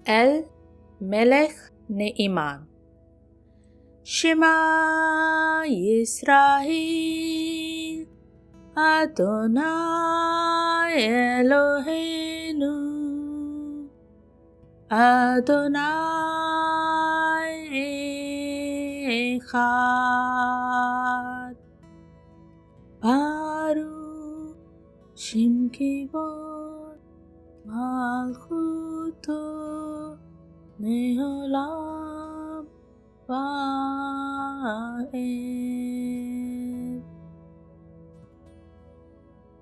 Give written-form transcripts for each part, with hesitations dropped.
אל מלך נאמן. שמע ישראל, אדוני אלוהינו, אדוני אחד. ברוך שם כבוד מלכותו לעולם ועד.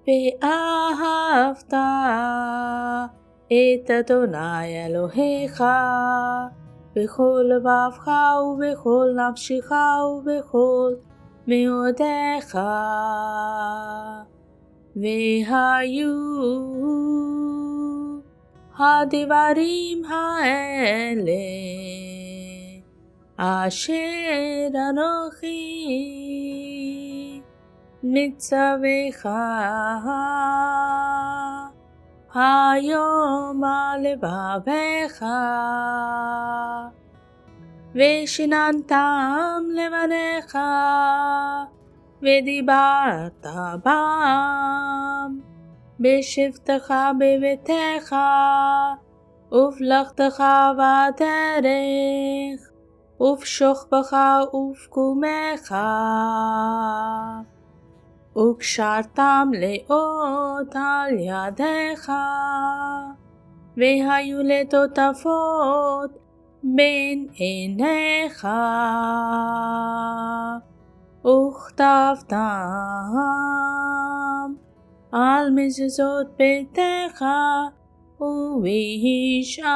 ואהבת את אדוני אלוהיך בכל לבבך ובכל נפשך ובכל מאודיך. והיו הדברים האלה אשר אנוכי מצווך היום על לבבך, ושיננתם לבניך, ודיברת בם בשבתך בביתך, ובלכתך בדרך, ובשוכבך ובקומך, וקשרתם לאות על ידיך, והיו לטוטפות בין עיניך, וכתבתם על מזוזות ביתך ובשעריך.